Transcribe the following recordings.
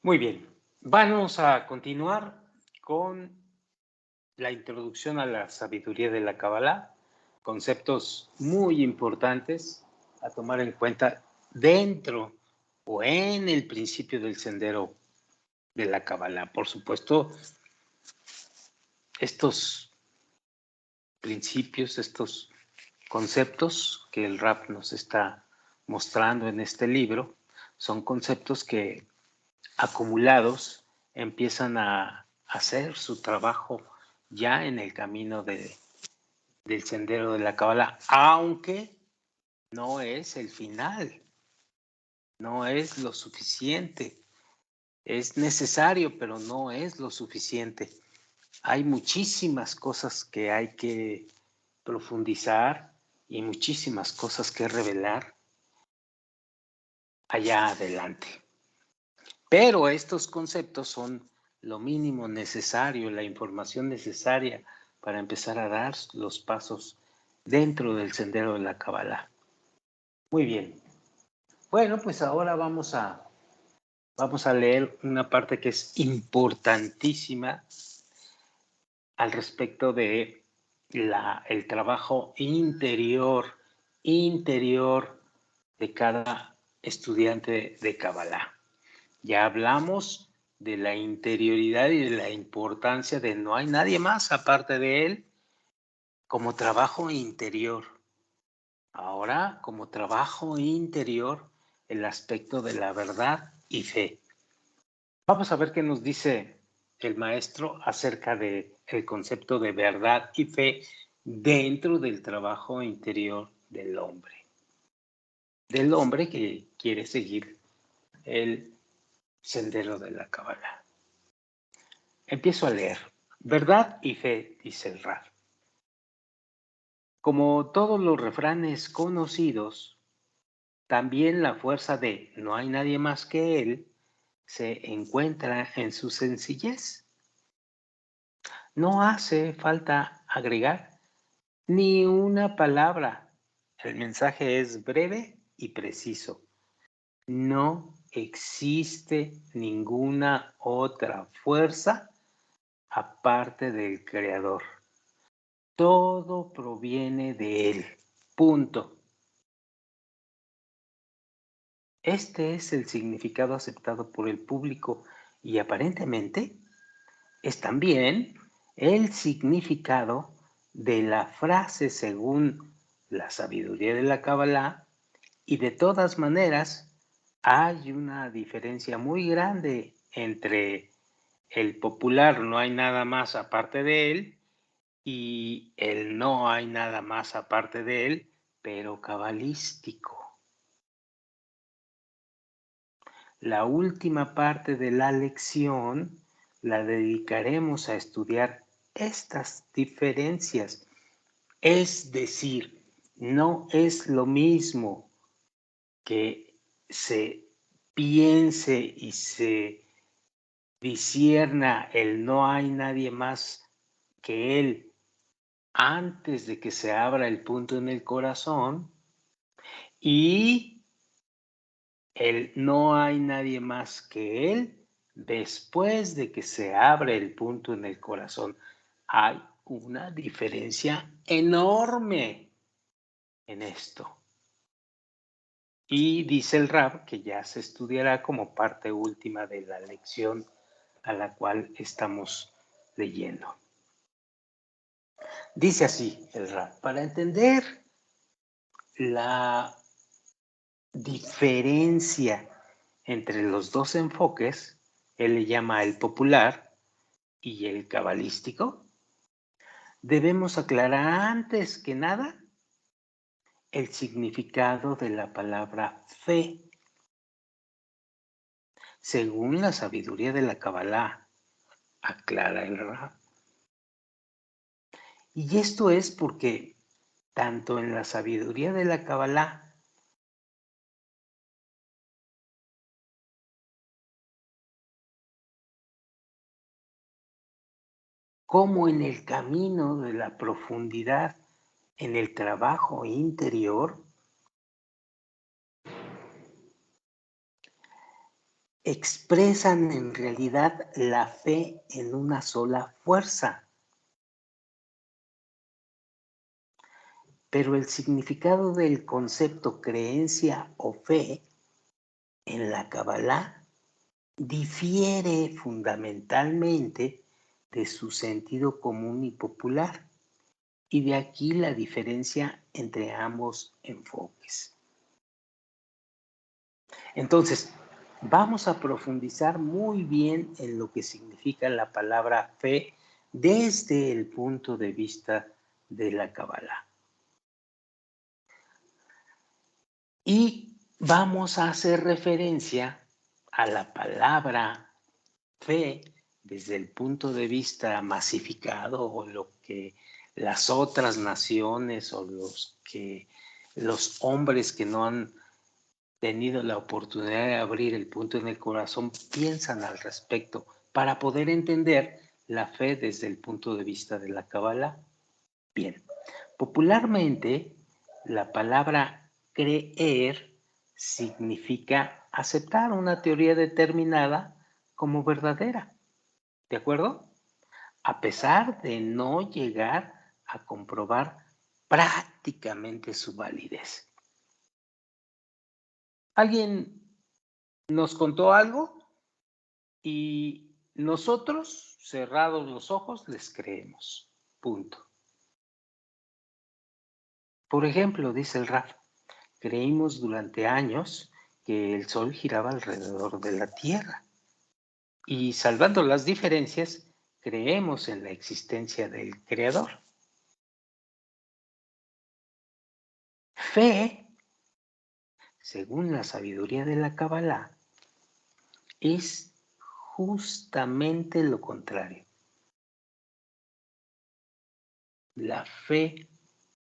Muy bien, vamos a continuar con la introducción a la sabiduría de la Kabbalah, conceptos muy importantes a tomar en cuenta dentro o en el principio del sendero de la Kabbalah. Por supuesto, estos principios, estos conceptos que el Rab nos está mostrando en este libro, son conceptos que acumulados empiezan a hacer su trabajo ya en el camino del sendero de la Kabbalah, aunque no es el final, no es lo suficiente. Es necesario, pero no es lo suficiente. Hay muchísimas cosas que hay que profundizar y muchísimas cosas que revelar allá adelante. Pero estos conceptos son lo mínimo necesario, la información necesaria para empezar a dar los pasos dentro del sendero de la Kabbalah. Muy bien. Bueno, pues ahora vamos a leer una parte que es importantísima al respecto de el trabajo interior de cada estudiante de Kabbalah. Ya hablamos de la interioridad y de la importancia de no hay nadie más aparte de él como trabajo interior. Ahora, como trabajo interior, el aspecto de la verdad y fe. Vamos a ver qué nos dice el maestro acerca del concepto de verdad y fe dentro del trabajo interior del hombre. Del hombre que quiere seguir el sendero de la Kabbalah. Empiezo a leer. Verdad y fe, dice el Rab. Como todos los refranes conocidos, también la fuerza de no hay nadie más que él se encuentra en su sencillez. No hace falta agregar ni una palabra. El mensaje es breve y preciso. No existe ninguna otra fuerza aparte del Creador. Todo proviene de Él. Punto. Este es el significado aceptado por el público y aparentemente es también el significado de la frase según la sabiduría de la Kabbalah, y de todas maneras hay una diferencia muy grande entre el popular no hay nada más aparte de él y el no hay nada más aparte de él, pero cabalístico. La última parte de la lección la dedicaremos a estudiar estas diferencias. Es decir, no es lo mismo que se piense y se discierna el no hay nadie más que él antes de que se abra el punto en el corazón y el no hay nadie más que él después de que se abre el punto en el corazón. Hay una diferencia enorme en esto. Y dice el Rab que ya se estudiará como parte última de la lección a la cual estamos leyendo. Dice así el Rab: para entender la diferencia entre los dos enfoques, él le llama el popular y el cabalístico, debemos aclarar antes que nada el significado de la palabra fe. Según la sabiduría de la Kabbalah, aclara el Rab. Y esto es porque tanto en la sabiduría de la Kabbalah como en el camino de la profundidad en el trabajo interior, expresan en realidad la fe en una sola fuerza. Pero el significado del concepto creencia o fe en la Kabbalah difiere fundamentalmente de su sentido común y popular, y de aquí la diferencia entre ambos enfoques. Entonces, vamos a profundizar muy bien en lo que significa la palabra fe desde el punto de vista de la Kabbalah. Y vamos a hacer referencia a la palabra fe desde el punto de vista masificado, o lo que las otras naciones o los hombres que no han tenido la oportunidad de abrir el punto en el corazón piensan al respecto para poder entender la fe desde el punto de vista de la Kabbalah. Bien, popularmente la palabra creer significa aceptar una teoría determinada como verdadera, ¿de acuerdo? A pesar de no llegar a comprobar prácticamente su validez. ¿Alguien nos contó algo y nosotros, cerrados los ojos, les creemos? Punto. Por ejemplo, dice el Raf, creímos durante años que el Sol giraba alrededor de la Tierra. Y salvando las diferencias, creemos en la existencia del Creador. Fe, según la sabiduría de la Kabbalah, es justamente lo contrario. La fe,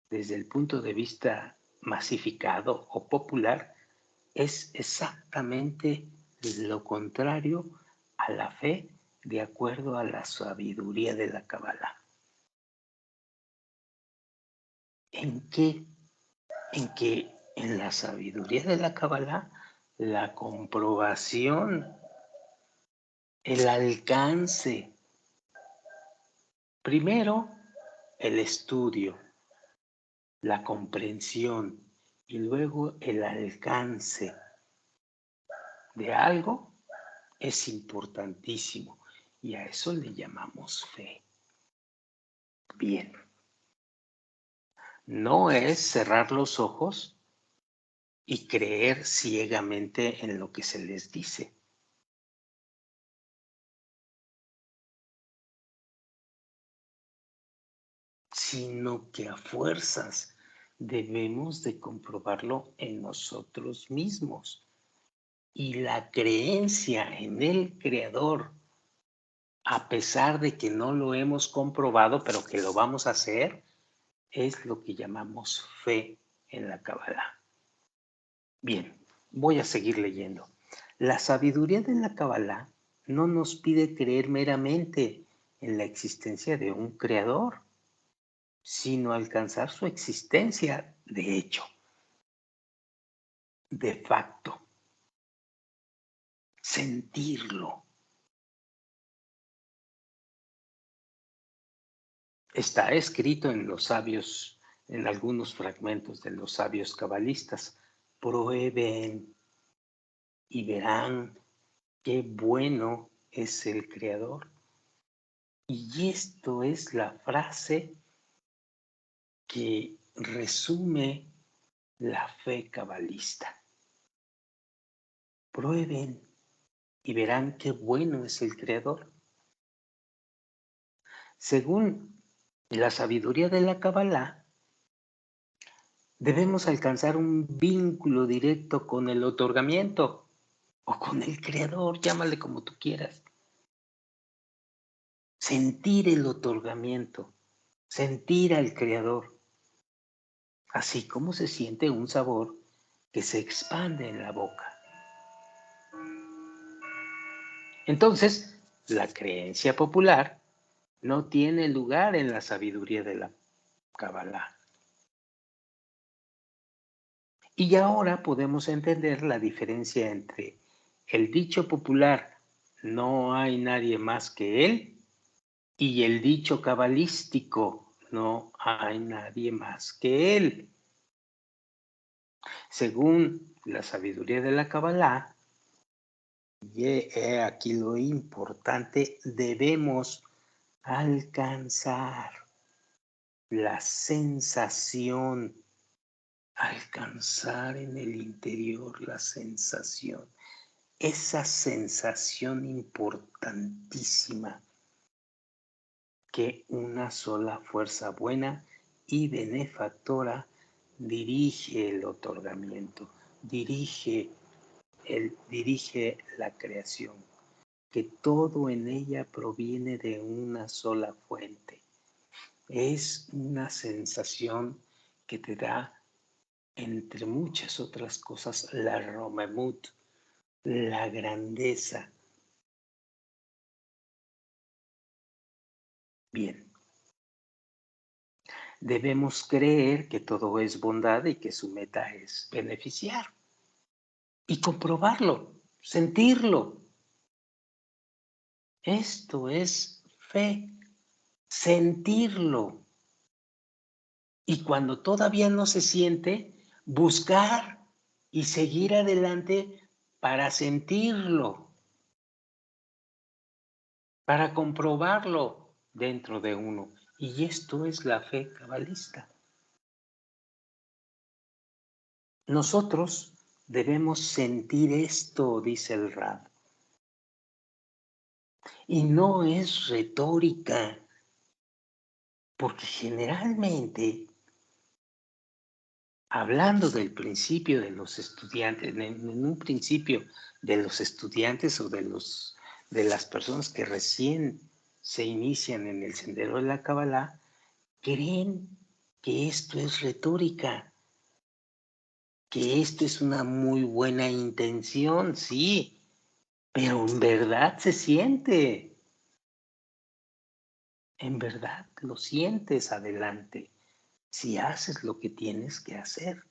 desde el punto de vista masificado o popular, es exactamente lo contrario a la fe de acuerdo a la sabiduría de la Kabbalah. ¿En qué? En que en la sabiduría de la Kabbalah, la comprobación, el alcance, primero el estudio, la comprensión y luego el alcance de algo es importantísimo, y a eso le llamamos fe. Bien, no es cerrar los ojos y creer ciegamente en lo que se les dice. Sino que a fuerzas debemos de comprobarlo en nosotros mismos. Y la creencia en el Creador, a pesar de que no lo hemos comprobado, pero que lo vamos a hacer, es lo que llamamos fe en la Kabbalah. Bien, voy a seguir leyendo. La sabiduría de la Kabbalah no nos pide creer meramente en la existencia de un Creador, sino alcanzar su existencia de hecho, de facto, sentirlo. Está escrito en los sabios, en algunos fragmentos de los sabios cabalistas: prueben y verán qué bueno es el Creador. Y esto es la frase que resume la fe cabalista. Prueben y verán qué bueno es el Creador. Según la sabiduría de la Kabbalah, debemos alcanzar un vínculo directo con el otorgamiento o con el Creador, llámale como tú quieras. Sentir el otorgamiento, sentir al Creador, así como se siente un sabor que se expande en la boca. Entonces, la creencia popular no tiene lugar en la sabiduría de la Kabbalah. Y ahora podemos entender la diferencia entre el dicho popular, no hay nadie más que él, y el dicho cabalístico, no hay nadie más que él. Según la sabiduría de la Kabbalah, y he aquí lo importante, debemos alcanzar la sensación, alcanzar en el interior la sensación, esa sensación importantísima que una sola fuerza buena y benefactora dirige el otorgamiento, dirige la creación, que todo en ella proviene de una sola fuente. Es una sensación que te da, entre muchas otras cosas, la romemut, la grandeza. Bien, debemos creer que todo es bondad y que su meta es beneficiar. Y comprobarlo, sentirlo. Esto es fe, sentirlo. Y cuando todavía no se siente, buscar y seguir adelante para sentirlo, para comprobarlo dentro de uno. Y esto es la fe cabalista. Nosotros debemos sentir esto, dice el Rab. Y no es retórica, porque generalmente, hablando del principio de los estudiantes, en un principio de los estudiantes o de las personas que recién se inician en el sendero de la Kabbalah, creen que esto es retórica, que esto es una muy buena intención, sí, pero en verdad se siente, en verdad lo sientes adelante, si haces lo que tienes que hacer.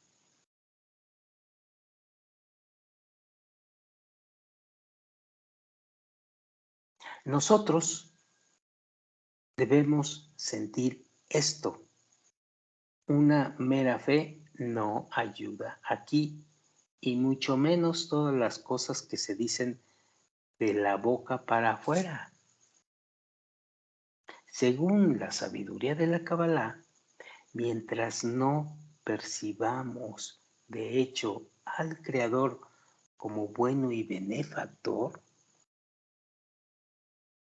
Nosotros debemos sentir esto. Una mera fe no ayuda aquí, y mucho menos todas las cosas que se dicen de la boca para afuera. Según la sabiduría de la Kabbalah, mientras no percibamos de hecho al Creador como bueno y benefactor,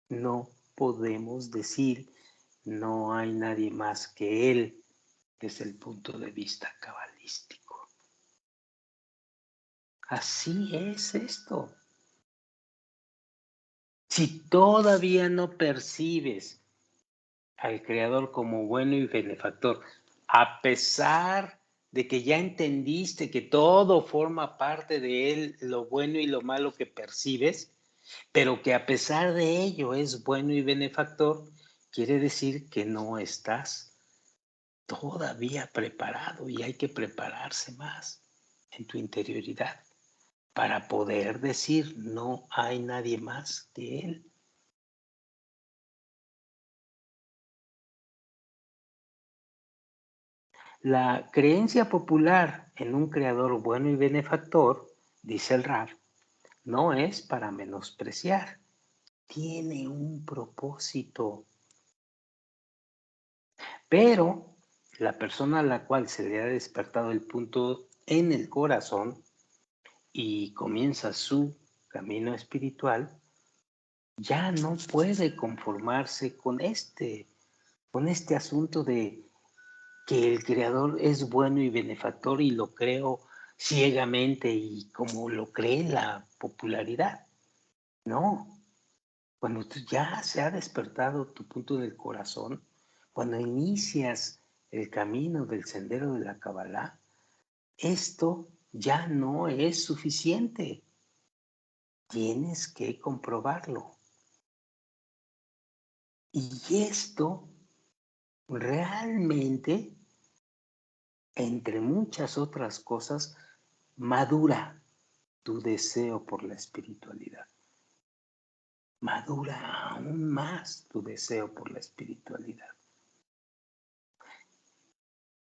no podemos decir no hay nadie más que Él desde el punto de vista cabalístico. Así es esto. Si todavía no percibes al Creador como bueno y benefactor, a pesar de que ya entendiste que todo forma parte de Él, lo bueno y lo malo que percibes, pero que a pesar de ello es bueno y benefactor, quiere decir que no estás todavía preparado y hay que prepararse más en tu interioridad para poder decir no hay nadie más que Él. La creencia popular en un creador bueno y benefactor, dice el Rab, no es para menospreciar, tiene un propósito. Pero la persona a la cual se le ha despertado el punto en el corazón y comienza su camino espiritual, ya no puede conformarse con este asunto de que el creador es bueno y benefactor y lo creo ciegamente y como lo cree la popularidad. No, cuando tú ya se ha despertado tu punto del corazón, cuando inicias el camino del sendero de la Kabbalah, esto ya no es suficiente. Tienes que comprobarlo. Y esto realmente, entre muchas otras cosas, madura. tu deseo por la espiritualidad. Madura aún más tu deseo por la espiritualidad.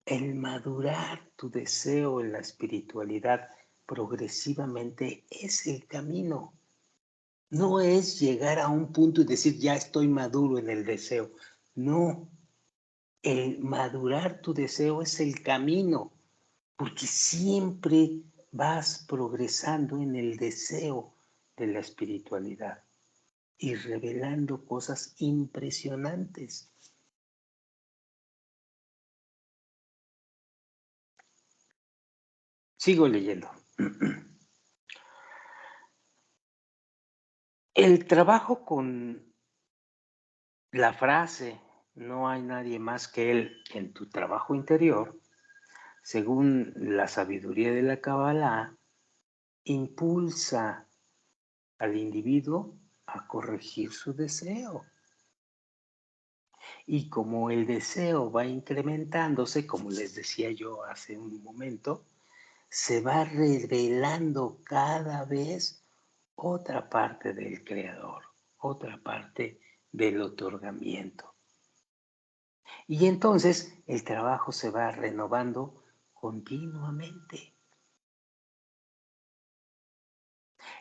El madurar tu deseo en la espiritualidad progresivamente es el camino. No es llegar a un punto y decir, ya estoy maduro en el deseo. No, el madurar tu deseo es el camino, porque siempre vas progresando en el deseo de la espiritualidad y revelando cosas impresionantes. Sigo leyendo. El trabajo con la frase "no hay nadie más que él" en tu trabajo interior, según la sabiduría de la Kabbalah, impulsa al individuo a corregir su deseo. Y como el deseo va incrementándose, como les decía yo hace un momento, se va revelando cada vez otra parte del creador, otra parte del otorgamiento. Y entonces el trabajo se va renovando continuamente.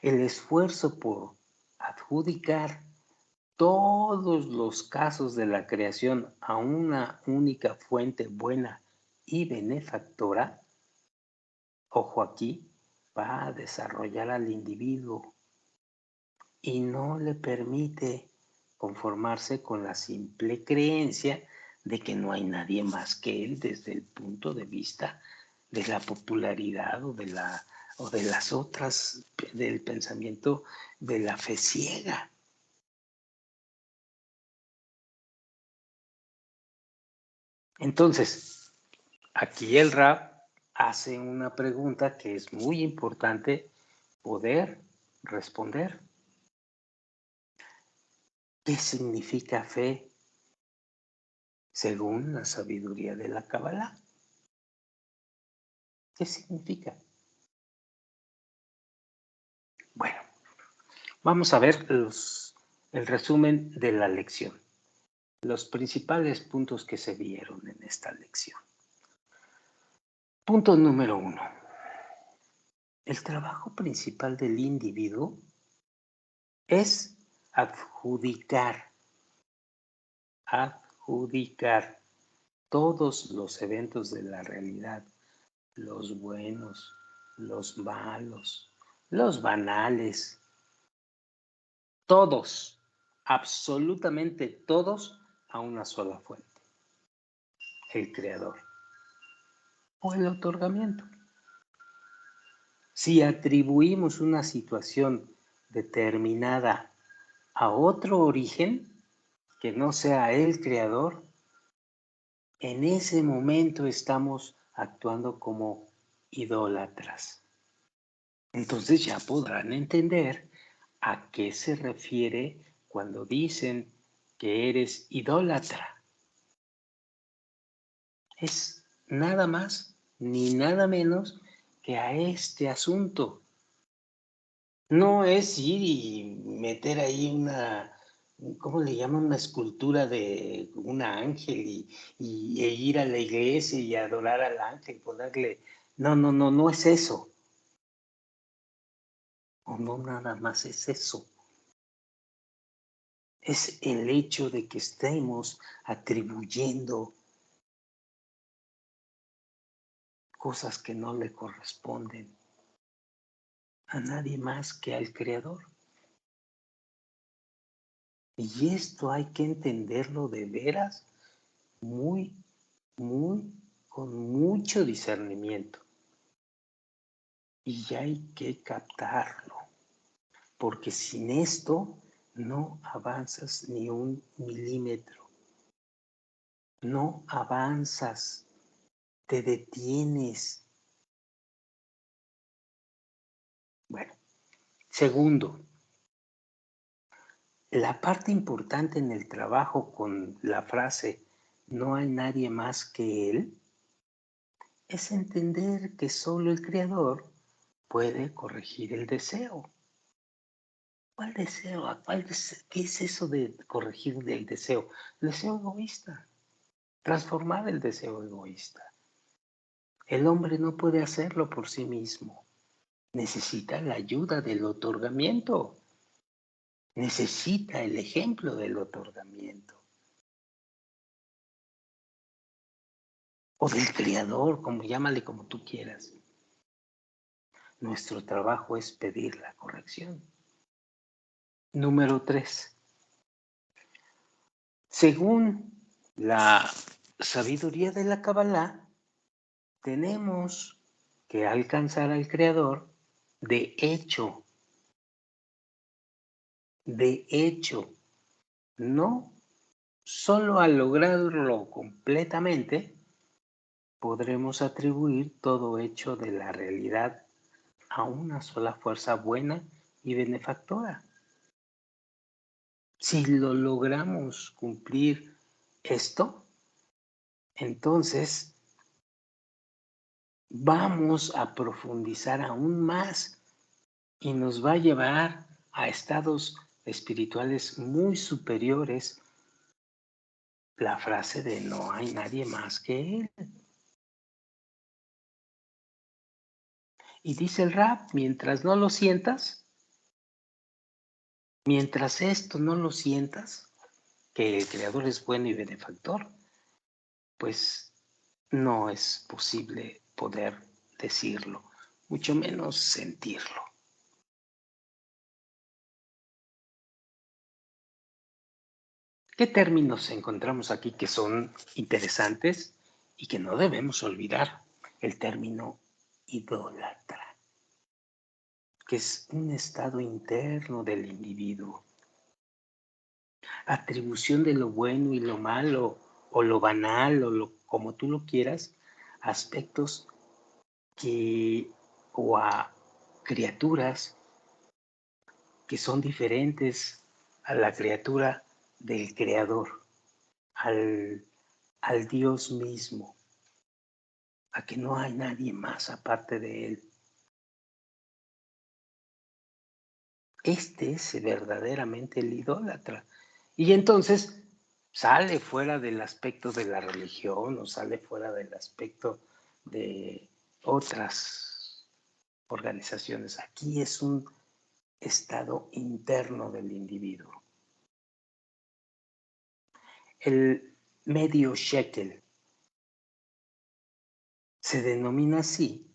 El esfuerzo por adjudicar todos los casos de la creación a una única fuente buena y benefactora, ojo aquí, va a desarrollar al individuo y no le permite conformarse con la simple creencia de que no hay nadie más que él desde el punto de vista de la popularidad o de las otras, del pensamiento de la fe ciega. Entonces, aquí el Rab hace una pregunta que es muy importante poder responder. ¿Qué significa fe según la sabiduría de la Kabbalah? ¿Qué significa? Bueno, vamos a ver el resumen de la lección, los principales puntos que se vieron en esta lección. Punto número 1. El trabajo principal del individuo es adjudicar todos los eventos de la realidad, los buenos, los malos, los banales, todos, absolutamente todos, a una sola fuente, el creador o el otorgamiento. Si atribuimos una situación determinada a otro origen que no sea el creador, en ese momento estamos actuando como idólatras. Entonces ya podrán entender a qué se refiere cuando dicen que eres idólatra. Es nada más ni nada menos que a este asunto. No es ir y meter ahí una, ¿cómo le llaman? Una escultura de un ángel e ir a la iglesia y adorar al ángel, ponerle... No es eso. O no nada más es eso. Es el hecho de que estemos atribuyendo cosas que no le corresponden a nadie más que al Creador. Y esto hay que entenderlo de veras muy, con mucho discernimiento. Y hay que captarlo, porque sin esto no avanzas ni un milímetro. No avanzas, te detienes. Bueno, segundo, la parte importante en el trabajo con la frase "no hay nadie más que él" es entender que solo el Creador puede corregir el deseo. ¿Cuál deseo? ¿Qué es eso de corregir el deseo? El deseo egoísta. Transformar el deseo egoísta. El hombre no puede hacerlo por sí mismo. Necesita la ayuda del otorgamiento. Necesita el ejemplo del otorgamiento. O del creador, como llámale como tú quieras. Nuestro trabajo es pedir la corrección. Número 3. Según la sabiduría de la Kabbalah, tenemos que alcanzar al creador de hecho. De hecho, no solo al lograrlo completamente, podremos atribuir todo hecho de la realidad a una sola fuerza buena y benefactora. Si lo logramos cumplir esto, entonces vamos a profundizar aún más y nos va a llevar a estados espirituales muy superiores. La frase de no hay nadie más que él. Y dice el rap, mientras no lo sientas, mientras esto no lo sientas, que el creador es bueno y benefactor, pues no es posible poder decirlo, mucho menos sentirlo. ¿Qué términos encontramos aquí que son interesantes y que no debemos olvidar? El término idólatra, que es un estado interno del individuo. Atribución de lo bueno y lo malo, o lo banal, como tú lo quieras, aspectos o a criaturas que son diferentes a la criatura del Creador, al, al Dios mismo, a que no hay nadie más aparte de Él. Este es verdaderamente el idólatra. Y entonces sale fuera del aspecto de la religión o sale fuera del aspecto de otras organizaciones. Aquí es un estado interno del individuo. El medio shekel se denomina así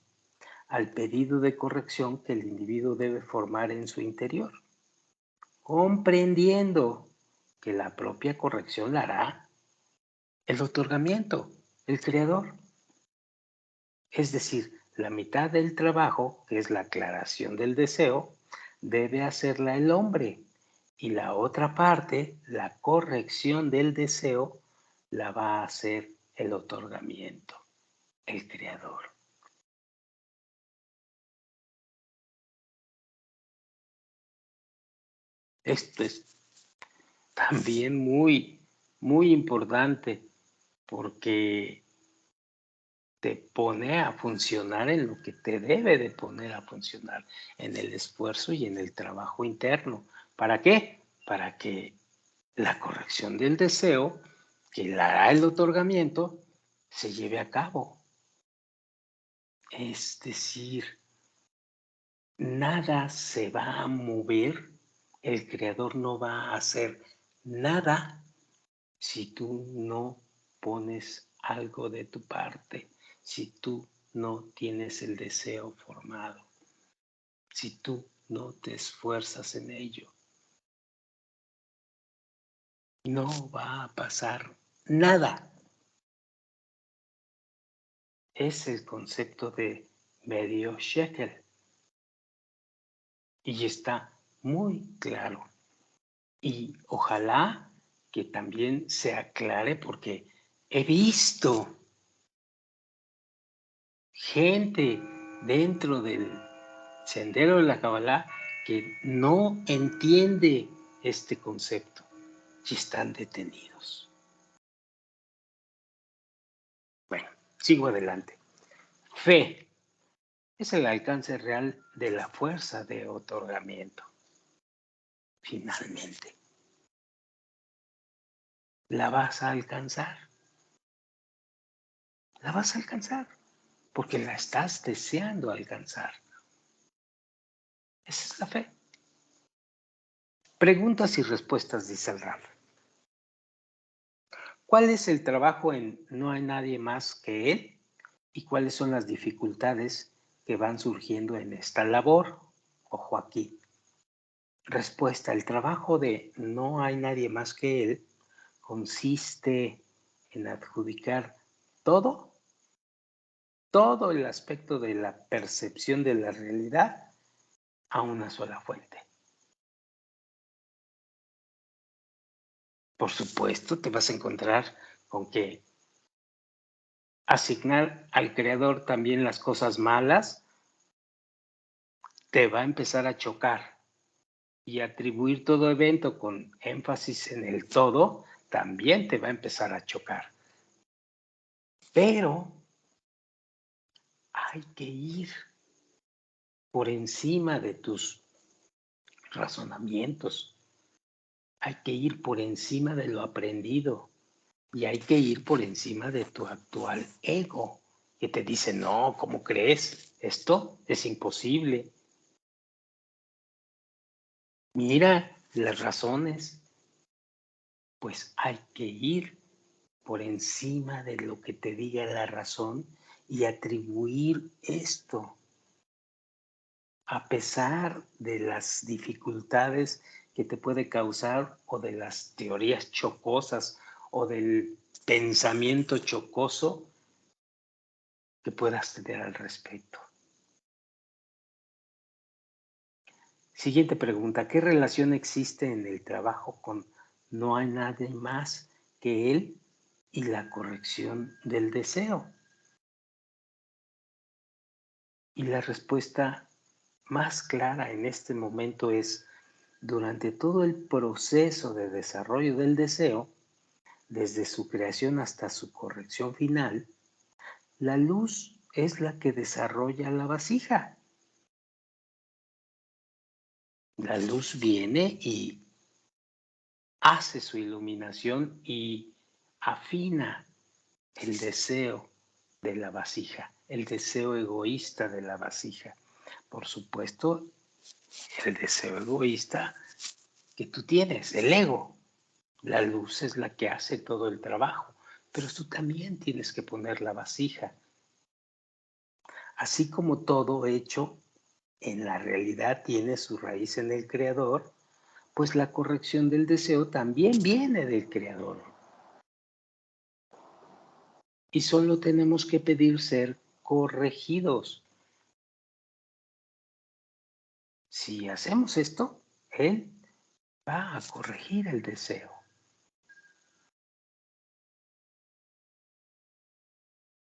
al pedido de corrección que el individuo debe formar en su interior, comprendiendo que la propia corrección la hará el otorgamiento, el creador. Es decir, la mitad del trabajo, que es la aclaración del deseo, debe hacerla el hombre y la otra parte, la corrección del deseo, la va a hacer el otorgamiento, el creador. Esto es también muy importante porque te pone a funcionar en lo que te debe de poner a funcionar, en el esfuerzo y en el trabajo interno. ¿Para qué? Para que la corrección del deseo, que la hará el otorgamiento, se lleve a cabo. Es decir, nada se va a mover, el creador no va a hacer nada si tú no pones algo de tu parte, si tú no tienes el deseo formado, si tú no te esfuerzas en ello, no va a pasar nada. Es el concepto de medio shekel y está muy claro. Y ojalá que también se aclare porque he visto gente dentro del sendero de la Kabbalah que no entiende este concepto y están detenidos. Bueno, sigo adelante. Fe. es el alcance real de la fuerza de otorgamiento. Finalmente, la vas a alcanzar. La vas a alcanzar porque la estás deseando alcanzar. Esa es la fe. Preguntas y respuestas, dice el Raf. ¿Cuál es el trabajo en No hay nadie más que él? ¿Y cuáles son las dificultades que van surgiendo en esta labor? Ojo aquí. Respuesta. El trabajo de No hay nadie más que él consiste en adjudicar todo el aspecto de la percepción de la realidad a una sola fuente. Por supuesto, te vas a encontrar con que asignar al creador también las cosas malas te va a empezar a chocar, y atribuir todo evento con énfasis en el todo también te va a empezar a chocar. Pero hay que ir por encima de tus razonamientos, hay que ir por encima de lo aprendido y hay que ir por encima de tu actual ego que te dice, no, ¿cómo crees? Esto es imposible. Mira las razones. Pues hay que ir por encima de lo que te diga la razón y atribuir esto, a pesar de las dificultades que te puede causar o de las teorías chocosas o del pensamiento chocoso que puedas tener al respecto. Siguiente pregunta, ¿qué relación existe en el trabajo con No hay nadie más que él y la corrección del deseo? Y la respuesta más clara en este momento es, durante todo el proceso de desarrollo del deseo, desde su creación hasta su corrección final, la luz es la que desarrolla la vasija. La luz viene y hace su iluminación y afina el deseo de la vasija, el deseo egoísta de la vasija. Por supuesto, el deseo egoísta que tú tienes, el ego. La luz es la que hace todo el trabajo, pero tú también tienes que poner la vasija. Así como todo hecho en la realidad tiene su raíz en el Creador, pues la corrección del deseo también viene del Creador. Y solo tenemos que pedir ser corregidos. Si hacemos esto, Él va a corregir el deseo.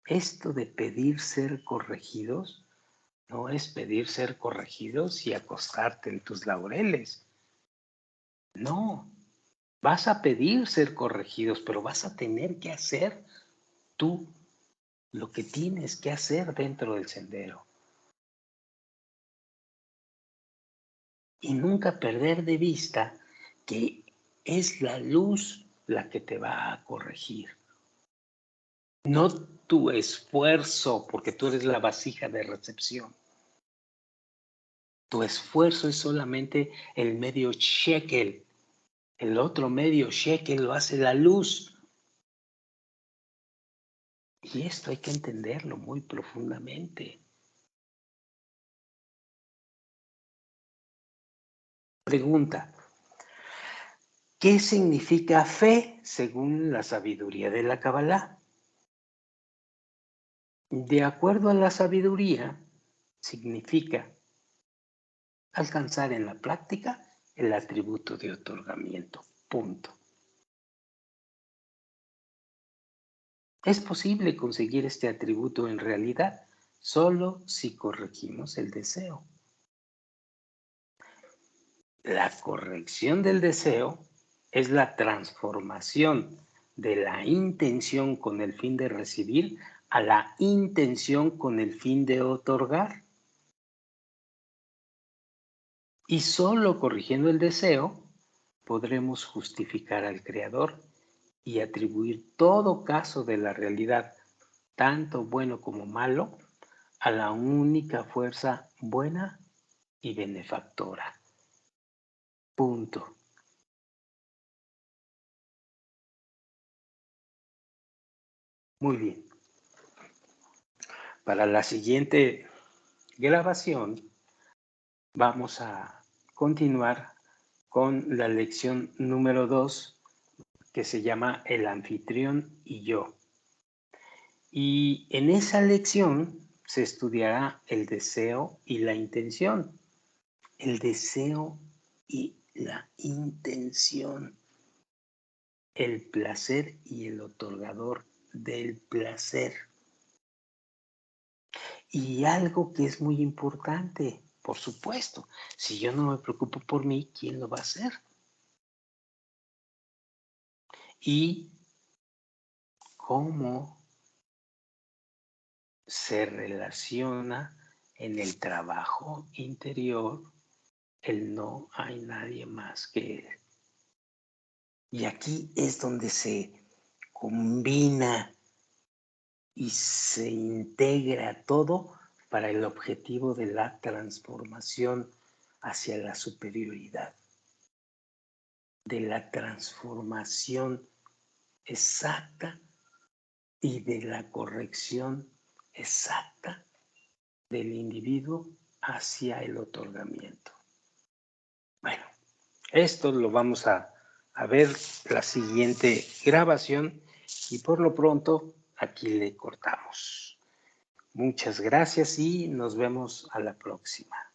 Esto de pedir ser corregidos no es pedir ser corregidos y acostarte en tus laureles. No, vas a pedir ser corregidos, pero vas a tener que hacer tú lo que tienes que hacer dentro del sendero. Y nunca perder de vista que es la luz la que te va a corregir. No tu esfuerzo, porque tú eres la vasija de recepción. Tu esfuerzo es solamente el medio shekel. El otro medio shekel lo hace la luz. Y esto hay que entenderlo muy profundamente. Pregunta, ¿qué significa fe según la sabiduría de la Kabbalah? De acuerdo a la sabiduría, significa alcanzar en la práctica el atributo de otorgamiento. Punto. Es posible conseguir este atributo en realidad solo si corregimos el deseo. La corrección del deseo es la transformación de la intención con el fin de recibir a la intención con el fin de otorgar. Y solo corrigiendo el deseo podremos justificar al Creador y atribuir todo caso de la realidad, tanto bueno como malo, a la única fuerza buena y benefactora. Punto. Muy bien. Para la siguiente grabación vamos a continuar con la lección número 2, que se llama El anfitrión y yo. Y en esa lección se estudiará el deseo y la intención. El deseo y la intención. El placer y el otorgador del placer. Y algo que es muy importante, por supuesto, si yo no me preocupo por mí, ¿quién lo va a hacer? Y cómo se relaciona en el trabajo interior el no hay nadie más que él. Y aquí es donde se combina y se integra todo para el objetivo de la transformación hacia la superioridad, de la transformación exacta y de la corrección exacta del individuo hacia el otorgamiento. Bueno, esto lo vamos a ver la siguiente grabación y por lo pronto aquí le cortamos. Muchas gracias y nos vemos a la próxima.